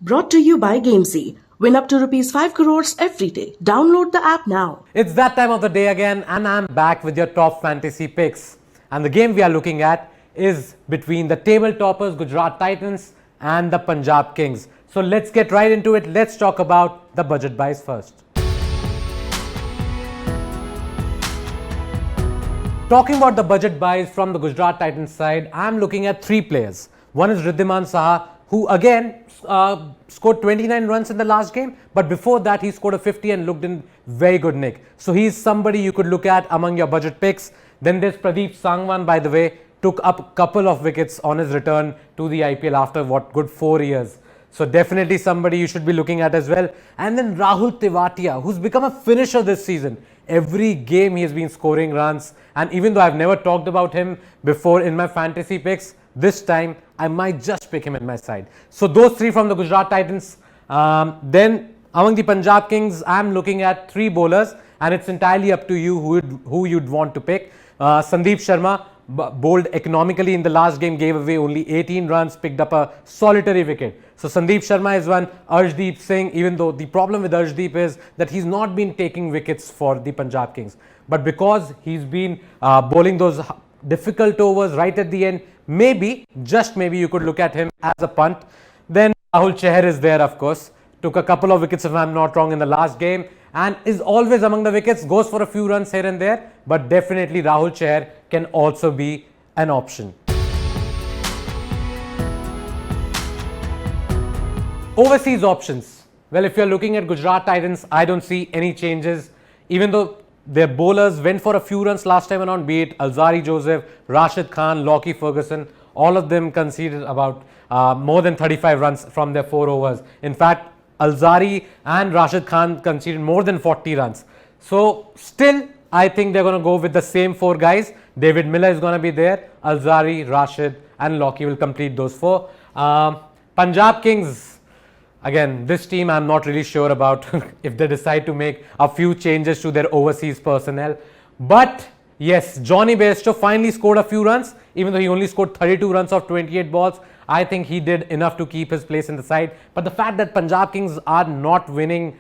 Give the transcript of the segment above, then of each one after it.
Brought to you by Gamezy. Win up to rupees 5 crores every day. Download the app now. It's that time of the day again, and I'm back with your top fantasy picks. And the game we are looking at is between the table toppers Gujarat Titans and the Punjab Kings. So let's get right into it. Let's talk about the budget buys first. Talking about the budget buys from the Gujarat Titans side, I'm looking at three players. One is Riddhiman Saha, who again scored 29 runs in the last game, but before that he scored a 50 and looked in very good nick. So he's somebody you could look at among your budget picks. Then there's Pradeep Sangwan, by the way, took up a couple of wickets on his return to the IPL after what, good 4 years. So definitely somebody you should be looking at as well. And then Rahul Tewatia, who's become a finisher this season. Every game he has been scoring runs, and even though I've never talked about him before in my fantasy picks, this time I might just pick him at my side. So those three from the Gujarat Titans. Then among the Punjab Kings, I'm looking at three bowlers, and it's entirely up to you who you'd want to pick. Sandeep Sharma bowled economically in the last game, gave away only 18 runs, picked up a solitary wicket. So Sandeep Sharma is one. Arshdeep Singh, even though the problem with Arshdeep is that he's not been taking wickets for the Punjab Kings, but because he's been bowling those difficult overs right at the end, maybe, just maybe, you could look at him as a punt. Then Rahul Chahar is there, of course. Took a couple of wickets, if I'm not wrong, in the last game, and is always among the wickets, goes for a few runs here and there, but definitely Rahul Chahar can also be an option. Overseas options. Well, if you're looking at Gujarat Titans, I don't see any changes, even though their bowlers went for a few runs last time around, be it Alzari Joseph, Rashid Khan, Lockie Ferguson. All of them conceded about more than 35 runs from their 4 overs. In fact, Alzari and Rashid Khan conceded more than 40 runs. So still, I think they're going to go with the same 4 guys. David Miller is going to be there. Alzari, Rashid and Lockie will complete those 4. Punjab Kings. Again, this team I'm not really sure about if they decide to make a few changes to their overseas personnel. But yes, Johnny Bairstow finally scored a few runs, even though he only scored 32 runs off 28 balls. I think he did enough to keep his place in the side. But the fact that Punjab Kings are not winning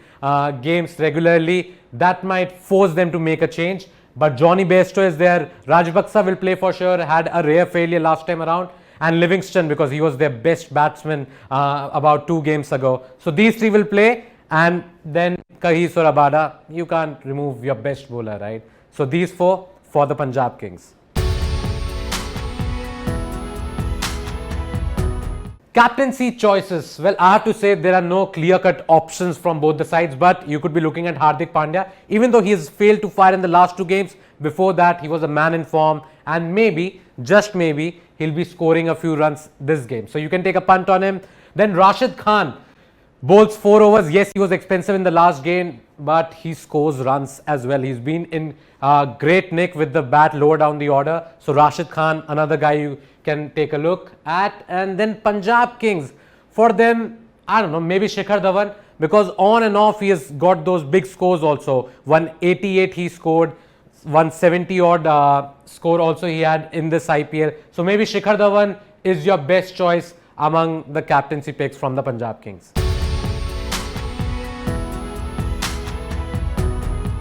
games regularly, that might force them to make a change. But Johnny Bairstow is there. Rajapaksa will play for sure, had a rare failure last time around. And Livingston, because he was their best batsman about 2 games ago. So these 3 will play, and then Kahis or Abada, you can't remove your best bowler, right? So these 4 for the Punjab Kings. Captaincy choices. Well, I have to say there are no clear-cut options from both the sides, but you could be looking at Hardik Pandya. Even though he has failed to fire in the last 2 games, before that he was a man in form, and maybe, just maybe, he'll be scoring a few runs this game. So you can take a punt on him. Then Rashid Khan bowls 4 overs. Yes, he was expensive in the last game, but he scores runs as well. He's been in great nick with the bat lower down the order. So Rashid Khan, another guy you can take a look at. And then Punjab Kings, for them, I don't know, maybe Shikhar Dhawan, because on and off he has got those big scores also. 188 he scored, 170 odd score also he had in this IPL. So maybe Shikhar Dhawan is your best choice among the captaincy picks from the Punjab Kings.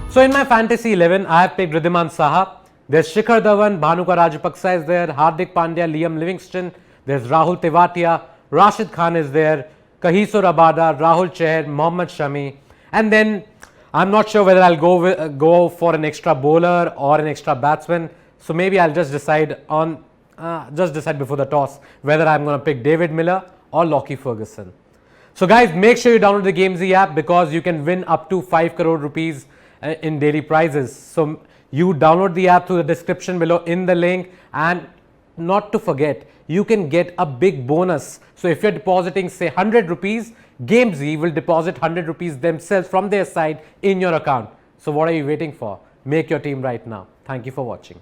So in my fantasy 11, I have picked Riddhiman Saha. There's Shikhar Dhawan, Bhanuka Rajapaksa is there, Hardik Pandya, Liam Livingston. There's Rahul Tewatia, Rashid Khan is there, Kagiso Rabada, Rahul Chahar, Mohammad Shami. And then I'm not sure whether I'll go for an extra bowler or an extra batsman. So maybe I'll just decide before the toss whether I'm going to pick David Miller or Lockie Ferguson. So guys, make sure you download the Gamezy app, because you can win up to 5 crore rupees in daily prizes. So you download the app through the description below in the link, and not to forget, you can get a big bonus. So if you're depositing say 100 rupees, Gamezy will deposit 100 rupees themselves from their side in your account. So what are you waiting for? Make your team right now. Thank you for watching.